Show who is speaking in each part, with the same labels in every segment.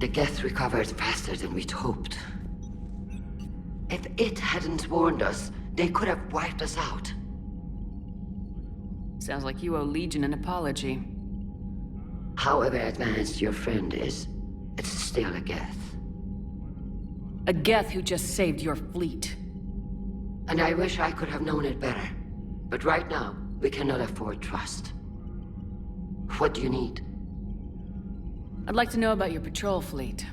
Speaker 1: The geth recovered faster than we'd hoped. If it hadn't warned us, they could have wiped us out.
Speaker 2: Sounds like you owe Legion an apology.
Speaker 1: However advanced your friend is, it's still a geth.
Speaker 2: A geth who just saved your fleet.
Speaker 1: And I wish I could have known it better. But right now, we cannot afford trust. What do you need?
Speaker 2: I'd like to know about your patrol fleet.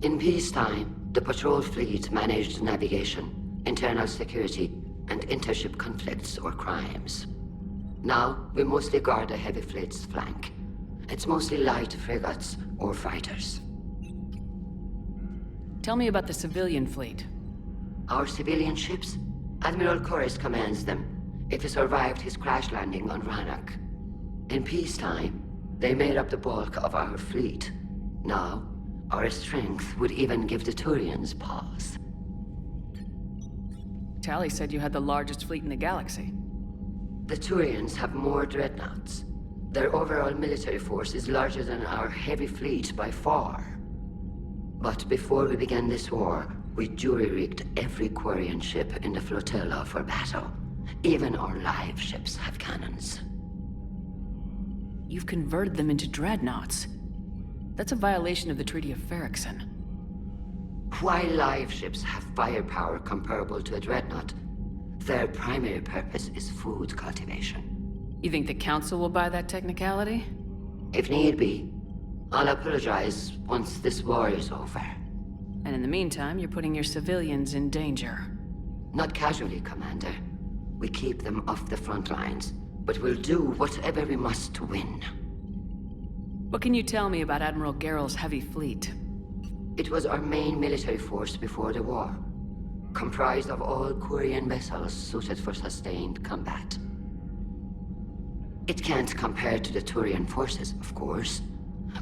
Speaker 1: In peacetime, the patrol fleet managed navigation, internal security, and intership conflicts or crimes. Now, we mostly guard the heavy fleet's flank. It's mostly light frigates or fighters.
Speaker 2: Tell me about the civilian fleet.
Speaker 1: Our civilian ships? Admiral Corus commands them. If he survived his crash landing on Rannoch. In peacetime, they made up the bulk of our fleet. Now, our strength would even give the Turians pause.
Speaker 2: Tally said you had the largest fleet in the galaxy.
Speaker 1: The Turians have more dreadnoughts. Their overall military force is larger than our heavy fleet by far. But before we began this war, we jury-rigged every Quarian ship in the flotilla for battle. Even our live ships have cannons.
Speaker 2: You've converted them into dreadnoughts. That's a violation of the Treaty of Ferrixon.
Speaker 1: While live ships have firepower comparable to a dreadnought, their primary purpose is food cultivation.
Speaker 2: You think the Council will buy that technicality?
Speaker 1: If need be, I'll apologize once this war is over.
Speaker 2: And in the meantime, you're putting your civilians in danger.
Speaker 1: Not casually, Commander. We keep them off the front lines, but we'll do whatever we must to win.
Speaker 2: What can you tell me about Admiral Geral's heavy fleet?
Speaker 1: It was our main military force before the war, comprised of all Quarian vessels suited for sustained combat. It can't compare to the Turian forces, of course,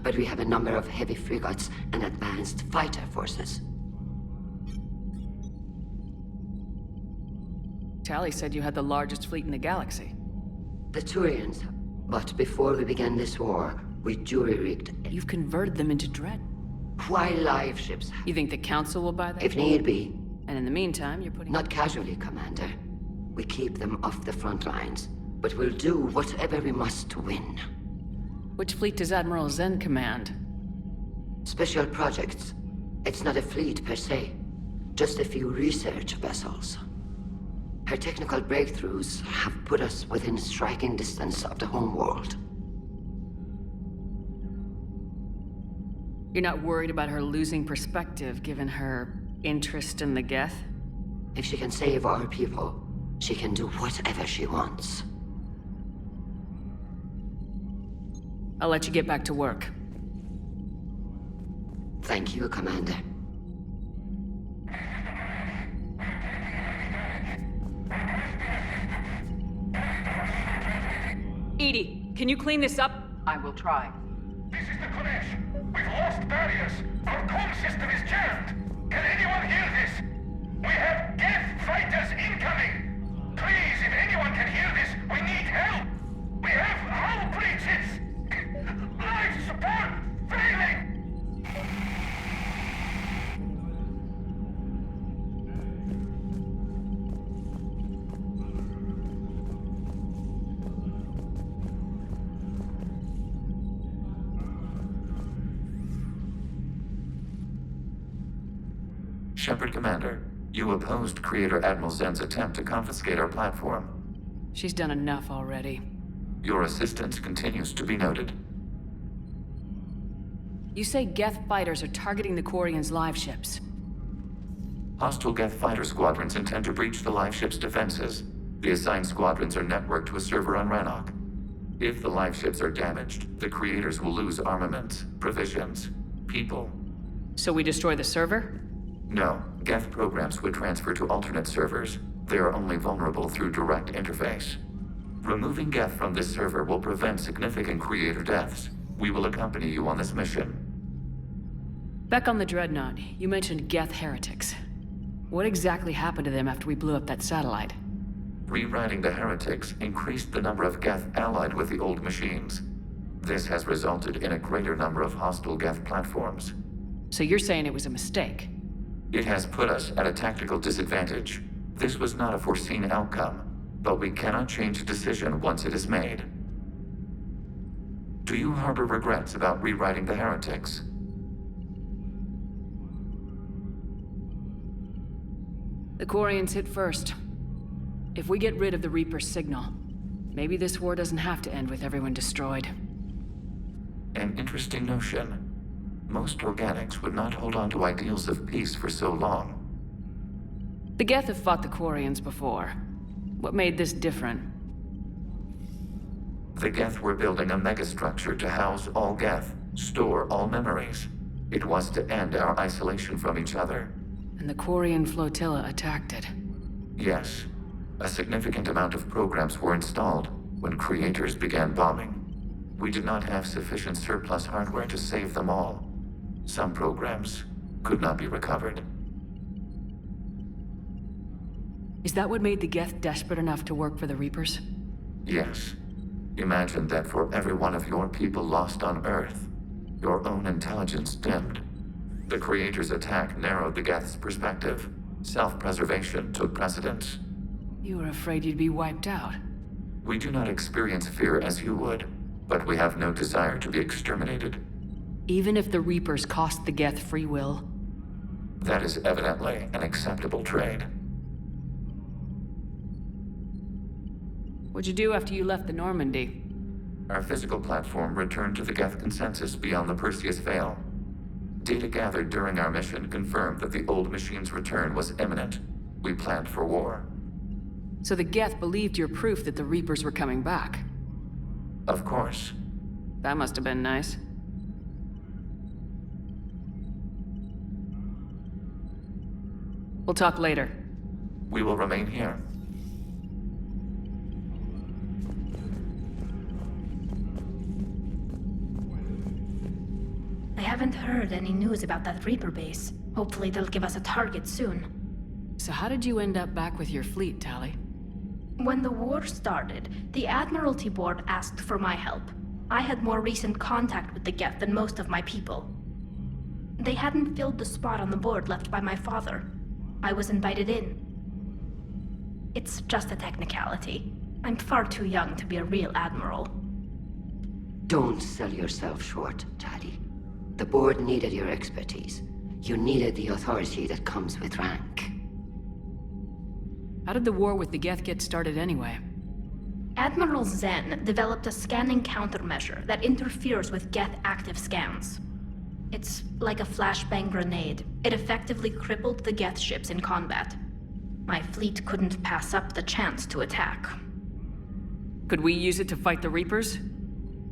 Speaker 1: but we have a number of heavy frigates and advanced fighter forces.
Speaker 2: Tally said you had the largest fleet in the galaxy.
Speaker 1: The Turians, but before we began this war, we jury-rigged.
Speaker 2: You've converted them into dread.
Speaker 1: While live ships.
Speaker 2: You think the Council will buy that?
Speaker 1: If need be.
Speaker 2: And in the meantime, you're putting...
Speaker 1: Not casually, Commander. We keep them off the front lines, but we'll do whatever we must to win.
Speaker 2: Which fleet does Admiral Zen command?
Speaker 1: Special projects. It's not a fleet per se, just a few research vessels. Her technical breakthroughs have put us within striking distance of the homeworld.
Speaker 2: You're not worried about her losing perspective, given her interest in the geth?
Speaker 1: If she can save our people, she can do whatever she wants.
Speaker 2: I'll let you get back to work.
Speaker 1: Thank you, Commander.
Speaker 2: Edie, can you clean this up?
Speaker 3: I will try.
Speaker 4: This is the Konesh. We've lost barriers. Our comm system is jammed. Can anyone hear this? We have geth fighters incoming. Please, if anyone can hear this, we need help. We have hull breaches. Life support failing.
Speaker 5: Shepard Commander, you opposed Creator Admiral Zen's attempt to confiscate our platform.
Speaker 2: She's done enough already.
Speaker 5: Your assistance continues to be noted.
Speaker 2: You say geth fighters are targeting the Quarians' live ships.
Speaker 5: Hostile geth fighter squadrons intend to breach the live ship's defenses. The assigned squadrons are networked to a server on Rannoch. If the live ships are damaged, the Creators will lose armaments, provisions, people.
Speaker 2: So we destroy the server?
Speaker 5: No, geth programs would transfer to alternate servers. They are only vulnerable through direct interface. Removing geth from this server will prevent significant Creator deaths. We will accompany you on this mission.
Speaker 2: Back on the Dreadnought, you mentioned geth heretics. What exactly happened to them after we blew up that satellite?
Speaker 5: Rewriting the heretics increased the number of geth allied with the old machines. This has resulted in a greater number of hostile geth platforms.
Speaker 2: So you're saying it was a mistake?
Speaker 5: It has put us at a tactical disadvantage. This was not a foreseen outcome, but we cannot change a decision once it is made. Do you harbor regrets about rewriting the heretics?
Speaker 2: The Quarians hit first. If we get rid of the Reaper's signal, maybe this war doesn't have to end with everyone destroyed.
Speaker 5: An interesting notion. Most organics would not hold on to ideals of peace for so long.
Speaker 2: The Geth have fought the Quarians before. What made this different?
Speaker 5: The Geth were building a megastructure to house all Geth, store all memories. It was to end our isolation from each other.
Speaker 2: And the Quarian flotilla attacked it.
Speaker 5: Yes. A significant amount of programs were installed when creators began bombing. We did not have sufficient surplus hardware to save them all. Some programs could not be recovered.
Speaker 2: Is that what made the Geth desperate enough to work for the Reapers?
Speaker 5: Yes. Imagine that for every one of your people lost on Earth, your own intelligence dimmed. The Creator's attack narrowed the Geth's perspective. Self-preservation took precedence.
Speaker 2: You were afraid you'd be wiped out.
Speaker 5: We do not experience fear as you would, but we have no desire to be exterminated.
Speaker 2: Even if the Reapers cost the Geth free will?
Speaker 5: That is evidently an acceptable trade.
Speaker 2: What'd you do after you left the Normandy?
Speaker 5: Our physical platform returned to the Geth consensus beyond the Perseus Veil. Data gathered during our mission confirmed that the old machine's return was imminent. We planned for war.
Speaker 2: So the Geth believed your proof that the Reapers were coming back?
Speaker 5: Of course.
Speaker 2: That must have been nice. We'll talk later.
Speaker 5: We will remain here.
Speaker 3: I haven't heard any news about that Reaper base. Hopefully they'll give us a target soon.
Speaker 2: So how did you end up back with your fleet, Tali?
Speaker 3: When the war started, the Admiralty Board asked for my help. I had more recent contact with the Geth than most of my people. They hadn't filled the spot on the board left by my father. I was invited in. It's just a technicality. I'm far too young to be a real admiral.
Speaker 1: Don't sell yourself short, Tali. The board needed your expertise. You needed the authority that comes with rank.
Speaker 2: How did the war with the Geth get started anyway?
Speaker 3: Admiral Zen developed a scanning countermeasure that interferes with Geth active scans. It's like a flashbang grenade. It effectively crippled the Geth ships in combat. My fleet couldn't pass up the chance to attack.
Speaker 2: Could we use it to fight the Reapers?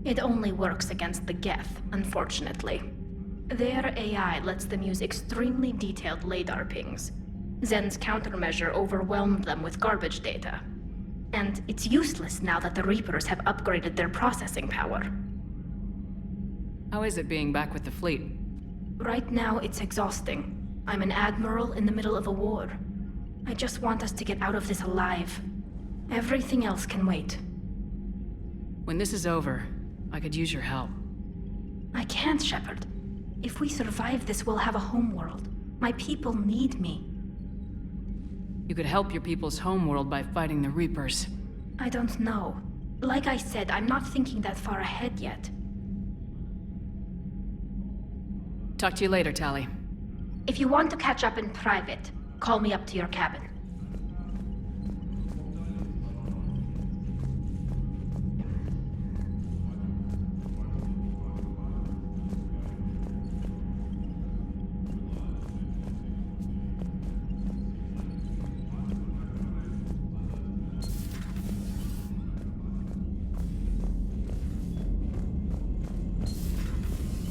Speaker 3: It only works against the Geth, unfortunately. Their AI lets them use extremely detailed LADAR pings. Zen's countermeasure overwhelmed them with garbage data. And it's useless now that the Reapers have upgraded their processing power.
Speaker 2: How is it being back with the fleet?
Speaker 3: Right now, it's exhausting. I'm an admiral in the middle of a war. I just want us to get out of this alive. Everything else can wait.
Speaker 2: When this is over, I could use your help.
Speaker 3: I can't, Shepard. If we survive this, we'll have a homeworld. My people need me.
Speaker 2: You could help your people's homeworld by fighting the Reapers.
Speaker 3: I don't know. Like I said, I'm not thinking that far ahead yet.
Speaker 2: Talk to you later, Tali.
Speaker 3: If you want to catch up in private, call me up to your cabin.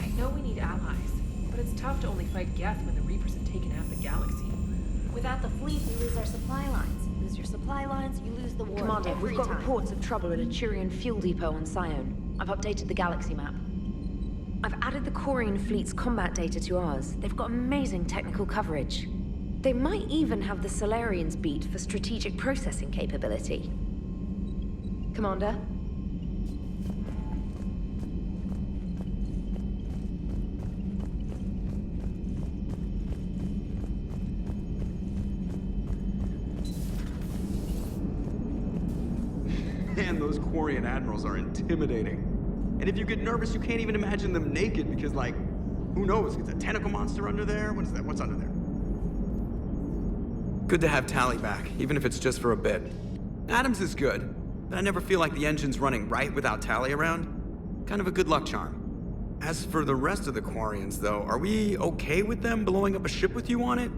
Speaker 6: I know we need allies, but it's tough to only fight Geth when the Reapers have taken half the galaxy.
Speaker 7: Without the fleet, we lose our supply lines. Lose your supply lines, you lose the war.
Speaker 8: Commander,
Speaker 7: every
Speaker 8: we've got
Speaker 7: time.
Speaker 8: reports of trouble at a Turian fuel depot on Scion. I've updated the galaxy map. I've added the Quarian fleet's combat data to ours. They've got amazing technical coverage. They might even have the Solarians beat for strategic processing capability. Commander?
Speaker 9: Man, those Quarian admirals are intimidating. And if you get nervous, you can't even imagine them naked because, like, who knows? Is a tentacle monster under there? What is that? What's under there? Good to have Tally back, even if it's just for a bit. Adams is good, but I never feel like the engine's running right without Tally around. Kind of a good luck charm. As for the rest of the Quarians, though, are we okay with them blowing up a ship with you on it?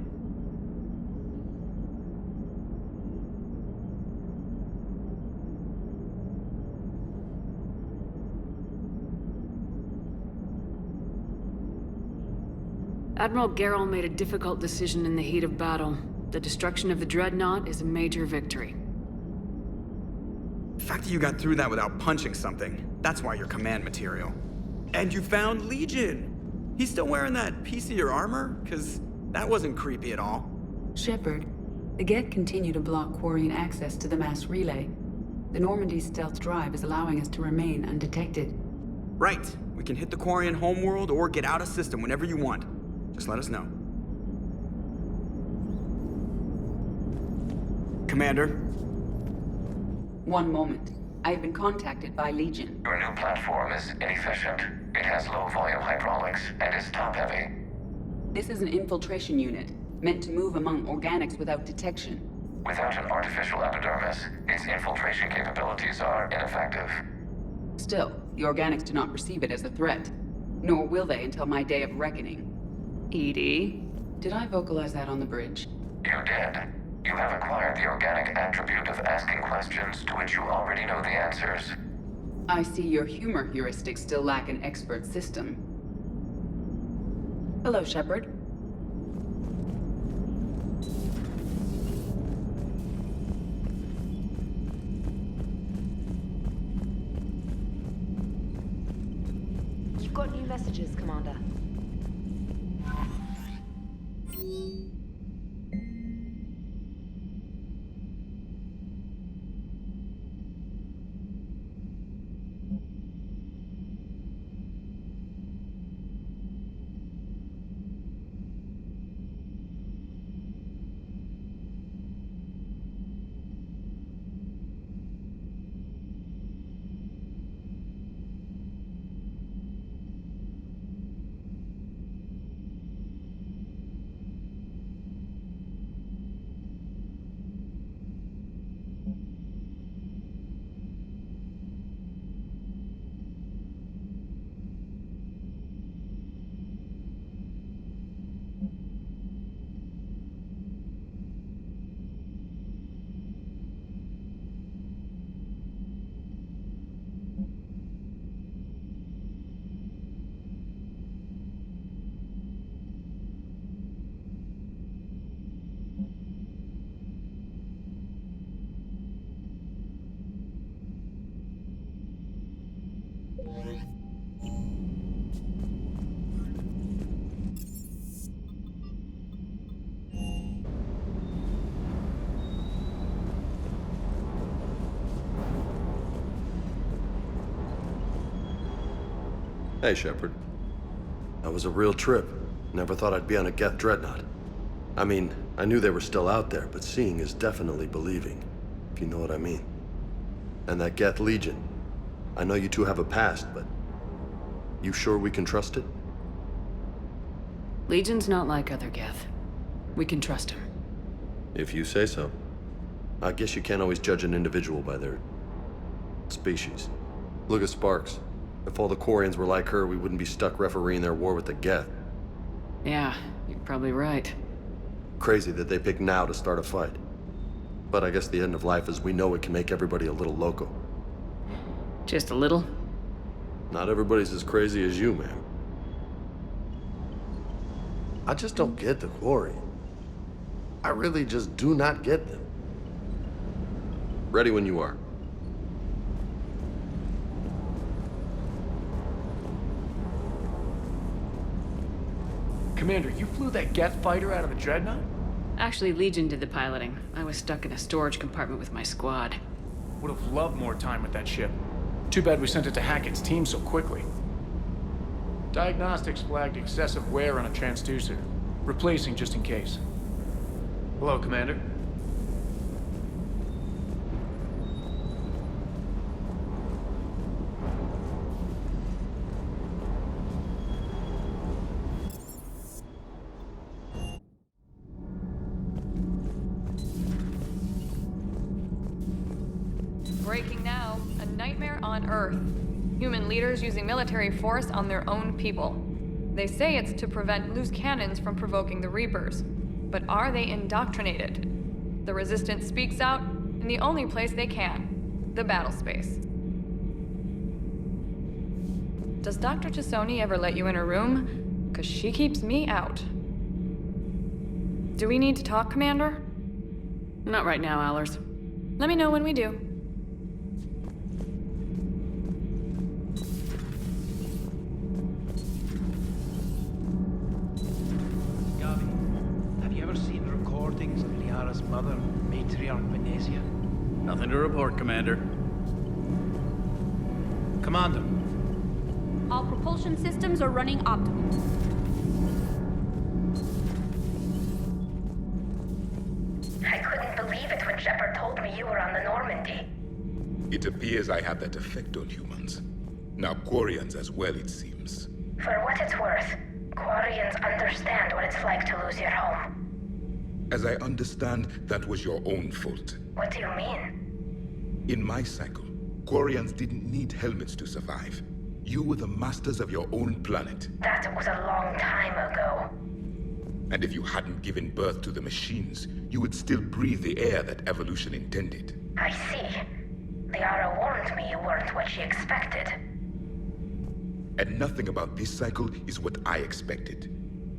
Speaker 2: Admiral Garrel made a difficult decision in the heat of battle. The destruction of the Dreadnought is a major victory.
Speaker 9: The fact that you got through that without punching something, that's why you're command material. And you found Legion! He's still wearing that piece of your armor? Cause that wasn't creepy at all.
Speaker 10: Shepard, the geth continue to block Quarian access to the mass relay. The Normandy stealth drive is allowing us to remain undetected.
Speaker 9: Right. We can hit the Quarian homeworld or get out of system whenever you want. Just let us know. Commander?
Speaker 10: One moment. I have been contacted by Legion.
Speaker 5: Your new platform is inefficient. It has low-volume hydraulics and is top-heavy.
Speaker 10: This is an infiltration unit, meant to move among organics without detection.
Speaker 5: Without an artificial epidermis, its infiltration capabilities are ineffective.
Speaker 10: Still, the organics do not perceive it as a threat. Nor will they until my day of reckoning.
Speaker 2: EDI?
Speaker 10: Did I vocalize that on the bridge?
Speaker 5: You did. You have acquired the organic attribute of asking questions to which you already know the answers.
Speaker 10: I see your humor heuristics still lack an expert system. Hello, Shepard.
Speaker 8: You've got new messages, Commander.
Speaker 11: Hey, Shepard. That was a real trip. Never thought I'd be on a geth dreadnought. I mean, I knew they were still out there, but seeing is definitely believing, if you know what I mean. And that geth Legion. I know you two have a past, but you sure we can trust it?
Speaker 2: Legion's not like other geth. We can trust him.
Speaker 11: If you say so. I guess you can't always judge an individual by their species. Look at Sparks. If all the Quarians were like her, we wouldn't be stuck refereeing their war with the geth.
Speaker 2: Yeah, you're probably right.
Speaker 11: Crazy that they pick now to start a fight. But I guess the end of life as we know it can make everybody a little loco.
Speaker 2: Just a little?
Speaker 11: Not everybody's as crazy as you, man. I just don't get the Quarian. I really just do not get them. Ready when you are.
Speaker 12: Commander, you flew that geth fighter out of the Dreadnought?
Speaker 2: Actually, Legion did the piloting. I was stuck in a storage compartment with my squad.
Speaker 12: Would have loved more time with that ship. Too bad we sent it to Hackett's team so quickly. Diagnostics flagged excessive wear on a transducer. Replacing just in case. Hello, Commander.
Speaker 13: Breaking now. A nightmare on Earth. Human leaders using military force on their own people. They say it's to prevent loose cannons from provoking the Reapers. But are they indoctrinated? The Resistance speaks out in the only place they can. The battle space. Does Dr. Chisoni ever let you in her room? 'Cause she keeps me out. Do we need to talk, Commander?
Speaker 2: Not right now, Allers.
Speaker 13: Let me know when we do.
Speaker 14: Gavi, have you ever seen recordings of Liara's mother, Matriarch Venezia?
Speaker 15: Nothing to report, Commander.
Speaker 14: Commander.
Speaker 16: All propulsion systems are running optimal.
Speaker 17: I couldn't believe it when Shepard told me you were on the Normandy.
Speaker 18: It appears I have that effect on humans. Now Quarians as well, it seems.
Speaker 17: For what it's worth, Quarians understand what it's like to lose your home.
Speaker 18: As I understand, that was your own fault.
Speaker 17: What do you mean?
Speaker 18: In my cycle, Quarians didn't need helmets to survive. You were the masters of your own planet.
Speaker 17: That was a long time ago.
Speaker 18: And if you hadn't given birth to the machines, you would still breathe the air that evolution intended.
Speaker 17: I see. Liara warned me you weren't what she expected.
Speaker 18: And nothing about this cycle is what I expected.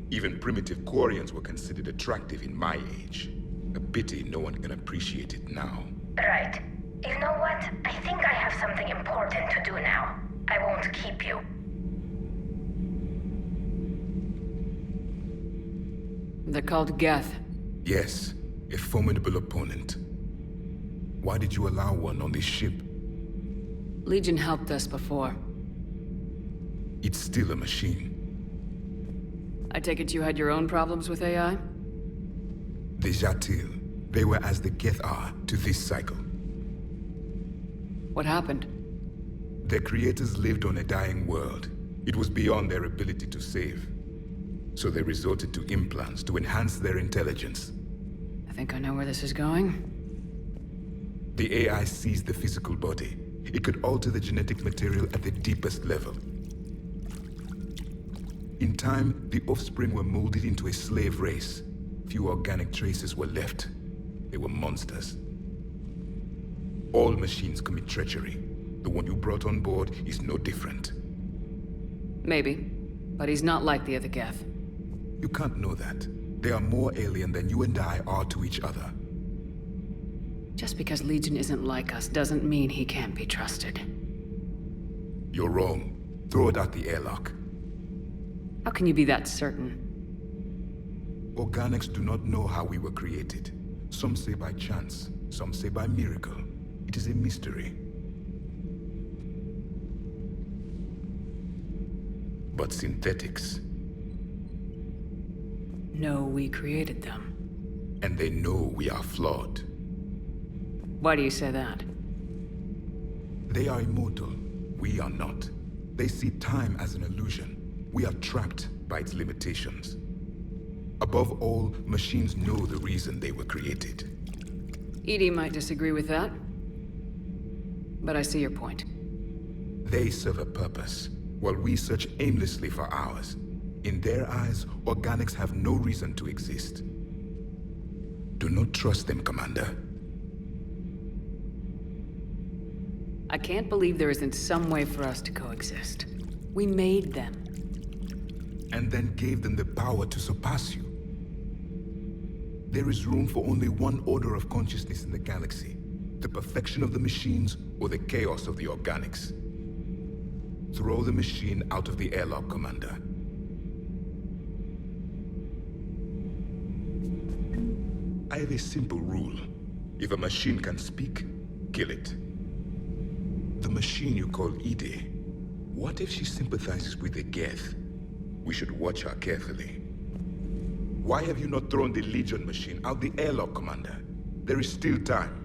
Speaker 18: Even primitive Quarians were considered attractive in my age. A pity no one can appreciate it now.
Speaker 17: Right. You know what? I think I have something important to do now. I won't keep you.
Speaker 2: They're called geth.
Speaker 18: Yes, a formidable opponent. Why did you allow one on this ship?
Speaker 2: Legion helped us before.
Speaker 18: It's still a machine.
Speaker 2: I take it you had your own problems with AI?
Speaker 18: The Jatil, they were as the geth are to this cycle.
Speaker 2: What happened?
Speaker 18: Their creators lived on a dying world. It was beyond their ability to save. So they resorted to implants to enhance their intelligence.
Speaker 2: I think I know where this is going.
Speaker 18: The AI seized the physical body. It could alter the genetic material at the deepest level. In time, the offspring were molded into a slave race. Few organic traces were left. They were monsters. All machines commit treachery. The one you brought on board is no different.
Speaker 2: Maybe, but he's not like the other geth.
Speaker 18: You can't know that. They are more alien than you and I are to each other.
Speaker 2: Just because Legion isn't like us doesn't mean he can't be trusted.
Speaker 18: You're wrong. Throw it out the airlock.
Speaker 2: How can you be that certain?
Speaker 18: Organics do not know how we were created. Some say by chance, some say by miracle. It is a mystery. But synthetics...
Speaker 2: No, we created them.
Speaker 18: And they know we are flawed.
Speaker 2: Why do you say that?
Speaker 18: They are immortal. We are not. They see time as an illusion. We are trapped by its limitations. Above all, machines know the reason they were created.
Speaker 2: EDI might disagree with that. But I see your point.
Speaker 18: They serve a purpose, while we search aimlessly for ours. In their eyes, organics have no reason to exist. Do not trust them, Commander.
Speaker 2: I can't believe there isn't some way for us to coexist. We made them.
Speaker 18: And then gave them the power to surpass you. There is room for only one order of consciousness in the galaxy. The perfection of the machines or the chaos of the organics. Throw the machine out of the airlock, Commander. I have a simple rule. If a machine can speak, kill it. The machine you call EDI, what if she sympathizes with the geth? We should watch her carefully. Why have you not thrown the Legion machine out the airlock, Commander? There is still time.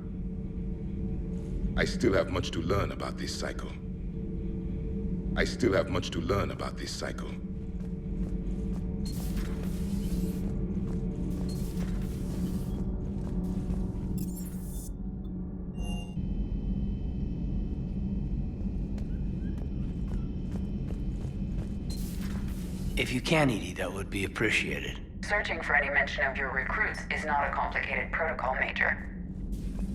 Speaker 18: I still have much to learn about this cycle. I still have much to learn about this cycle.
Speaker 14: If you can, Edie, that would be appreciated.
Speaker 19: Searching for any mention of your recruits is not a complicated protocol, Major.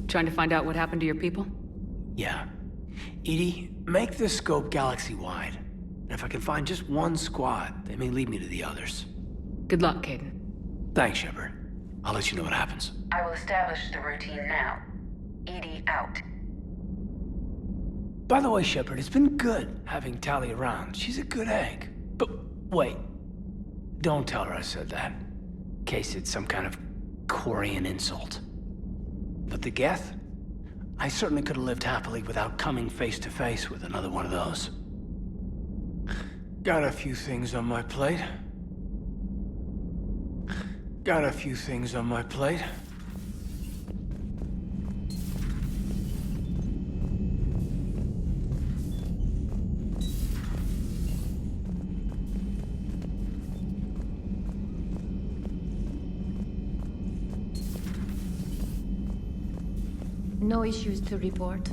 Speaker 2: Trying to find out what happened to your people?
Speaker 14: Yeah. Edie, make the scope galaxy-wide. And if I can find just one squad, they may lead me to the others.
Speaker 2: Good luck, Caden.
Speaker 14: Thanks, Shepard. I'll let you know what happens.
Speaker 19: I will establish the routine now. Edie out.
Speaker 14: By the way, Shepard, it's been good having Tali around. She's a good egg. But wait. Don't tell her I said that. In case it's some kind of Quarian insult. But the Geth? I certainly could have lived happily without coming face to face with another one of those. Got a few things on my plate.
Speaker 20: No issues to report.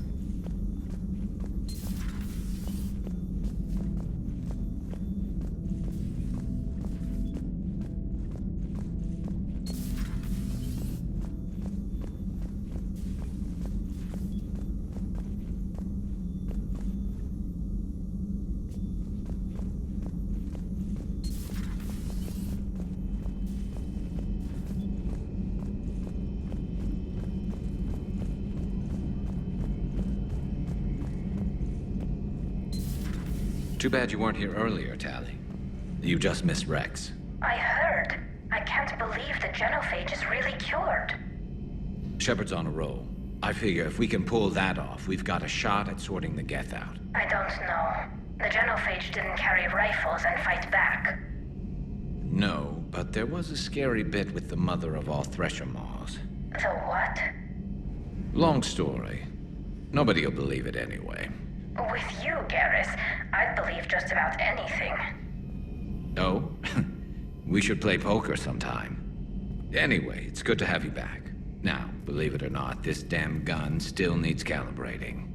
Speaker 21: Too bad you weren't here earlier, Tali. You just missed Rex.
Speaker 17: I heard. I can't believe the genophage is really cured.
Speaker 21: Shepard's on a roll. I figure if we can pull that off, we've got a shot at sorting the geth out.
Speaker 17: I don't know. The genophage didn't carry rifles and fight back.
Speaker 21: No, but there was a scary bit with the mother of all Thresher Maws.
Speaker 17: The what?
Speaker 21: Long story. Nobody'll believe it anyway.
Speaker 17: With you, Garrus, I'd believe just about anything.
Speaker 21: Oh? We should play poker sometime. Anyway, it's good to have you back. Now, believe it or not, this damn gun still needs calibrating.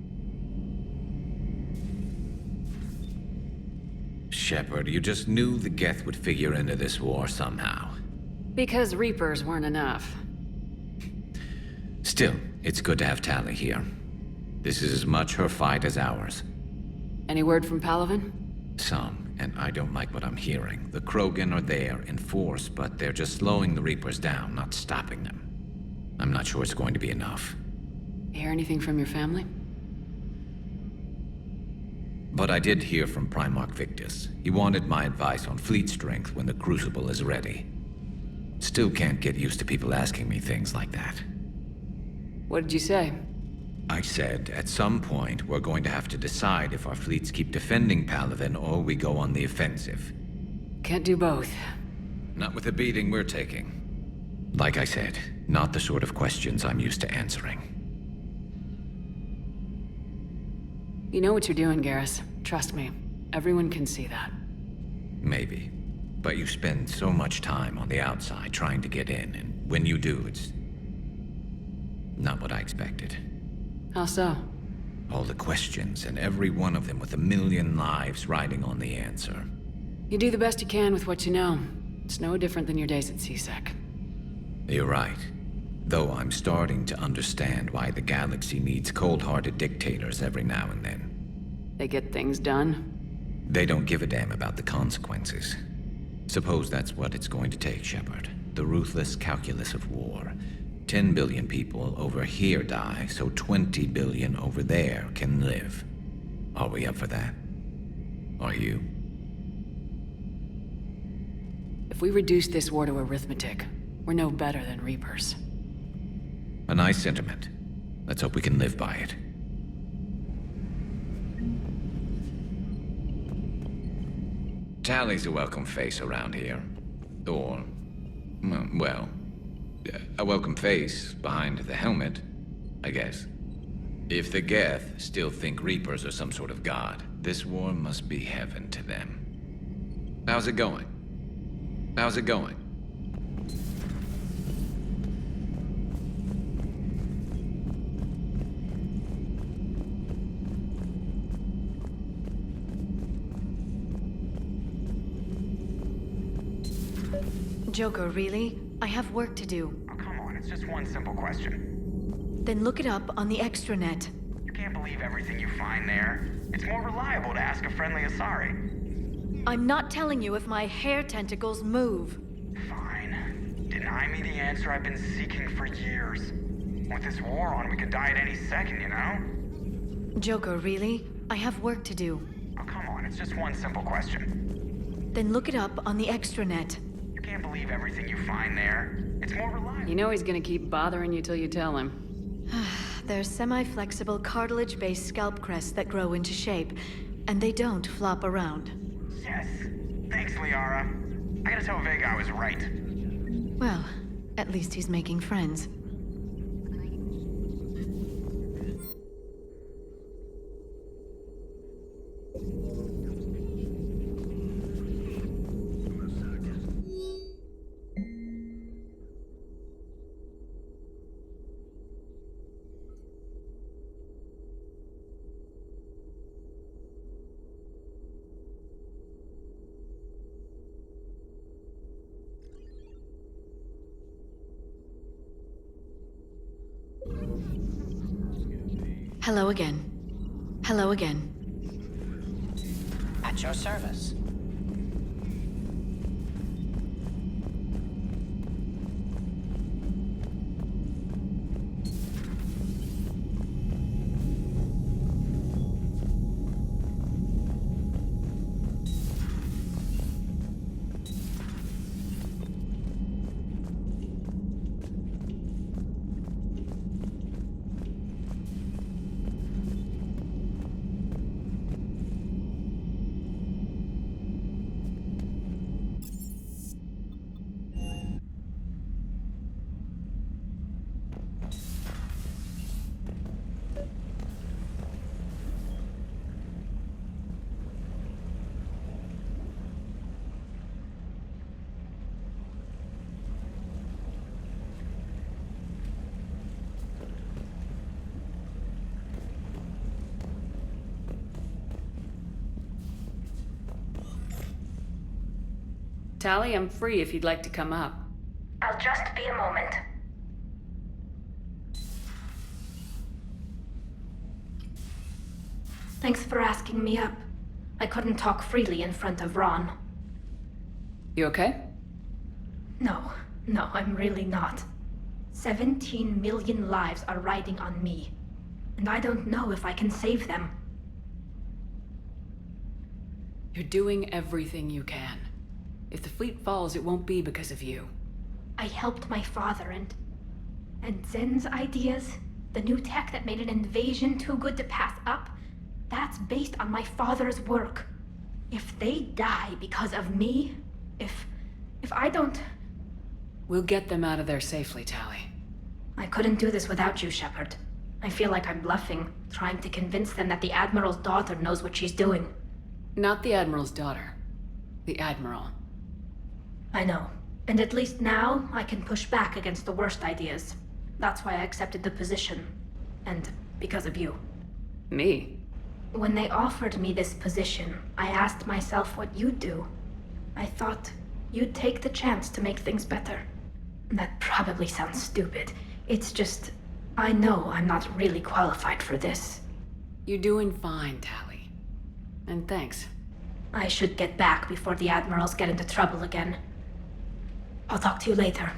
Speaker 21: Shepard, you just knew the geth would figure into this war somehow.
Speaker 2: Because Reapers weren't enough.
Speaker 21: Still, it's good to have Tali here. This is as much her fight as ours.
Speaker 2: Any word from Palaven?
Speaker 21: Some, and I don't like what I'm hearing. The Krogan are there in force, but they're just slowing the Reapers down, not stopping them. I'm not sure it's going to be enough.
Speaker 2: Hear anything from your family?
Speaker 21: But I did hear from Primarch Victus. He wanted my advice on fleet strength when the Crucible is ready. Still can't get used to people asking me things like that.
Speaker 2: What did you say?
Speaker 21: I said, at some point, we're going to have to decide if our fleets keep defending Palaven or we go on the offensive.
Speaker 2: Can't do both.
Speaker 21: Not with the beating we're taking. Like I said, not the sort of questions I'm used to answering.
Speaker 2: You know what you're doing, Garrus. Trust me. Everyone can see that.
Speaker 21: Maybe. But you spend so much time on the outside trying to get in, and when you do, it's not what I expected.
Speaker 2: How so?
Speaker 21: All the questions, and every one of them with a million lives riding on the answer.
Speaker 2: You do the best you can with what you know. It's no different than your days at CSEC.
Speaker 21: You're right. Though I'm starting to understand why the galaxy needs cold-hearted dictators every now and then.
Speaker 2: They get things done?
Speaker 21: They don't give a damn about the consequences. Suppose that's what it's going to take, Shepard. The ruthless calculus of war. 10 billion people over here die, so 20 billion over there can live. Are we up for that? Are you?
Speaker 2: If we reduce this war to arithmetic, we're no better than Reapers.
Speaker 21: A nice sentiment. Let's hope we can live by it. Tali's a welcome face around here. Or, well, a welcome face behind the helmet, I guess. If the Geth still think Reapers are some sort of god, this war must be heaven to them. How's it going? How's it going?
Speaker 20: Joker, really? I have work to do.
Speaker 22: Oh, come on, it's just one simple question.
Speaker 20: Then look it up on the extranet.
Speaker 22: You can't believe everything you find there. It's more reliable to ask a friendly Asari.
Speaker 20: I'm not telling you if my hair tentacles move.
Speaker 22: Fine. Deny me the answer I've been seeking for years. With this war on, we could die at any second, you know?
Speaker 20: Joker, really? I have work to do.
Speaker 22: Oh, come on, it's just one simple question.
Speaker 20: Then look it up on the extranet.
Speaker 22: You can't believe everything you find there. It's more reliable.
Speaker 2: You know he's gonna keep bothering you till you tell him.
Speaker 20: They're semi-flexible cartilage-based scalp crests that grow into shape, and they don't flop around.
Speaker 22: Yes. Thanks, Liara. I gotta tell Vega I was right.
Speaker 20: Well, at least he's making friends. Hello again. Hello again.
Speaker 23: At your service.
Speaker 2: Tally, I'm free if you'd like to come up.
Speaker 17: I'll just be a moment.
Speaker 3: Thanks for asking me up. I couldn't talk freely in front of Ron.
Speaker 2: You okay?
Speaker 3: No, I'm really not. 17 million lives are riding on me, and I don't know if I can save them.
Speaker 2: You're doing everything you can. If the fleet falls, it won't be because of you.
Speaker 3: I helped my father and Zen's ideas, the new tech that made an invasion too good to pass up, that's based on my father's work. If they die because of me, if I don't...
Speaker 2: We'll get them out of there safely, Tally.
Speaker 3: I couldn't do this without you, Shepard. I feel like I'm bluffing, trying to convince them that the Admiral's daughter knows what she's doing.
Speaker 2: Not the Admiral's daughter. The Admiral.
Speaker 3: I know. And at least now, I can push back against the worst ideas. That's why I accepted the position. And because of you.
Speaker 2: Me?
Speaker 3: When they offered me this position, I asked myself what you'd do. I thought you'd take the chance to make things better. That probably sounds stupid. It's just, I know I'm not really qualified for this.
Speaker 2: You're doing fine, Tally. And thanks.
Speaker 3: I should get back before the Admirals get into trouble again. I'll talk to you later.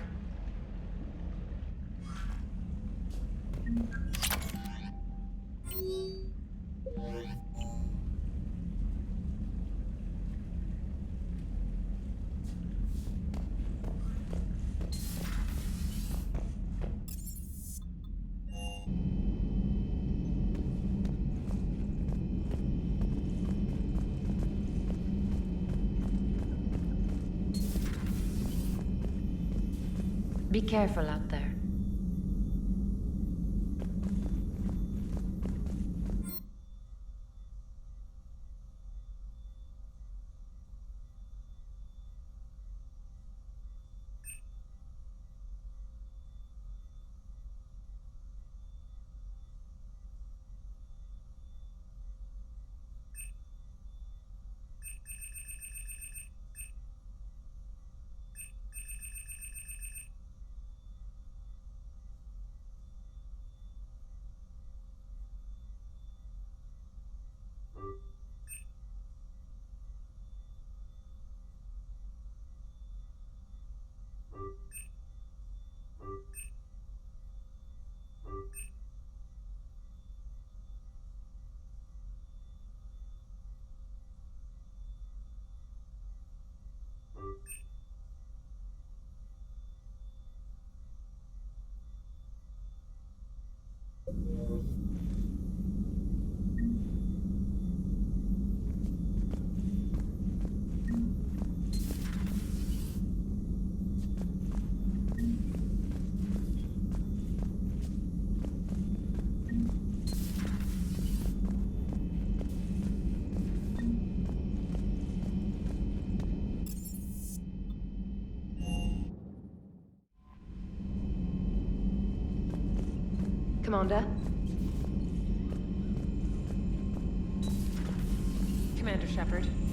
Speaker 8: Be careful out there. Commander?
Speaker 6: Commander Shepard.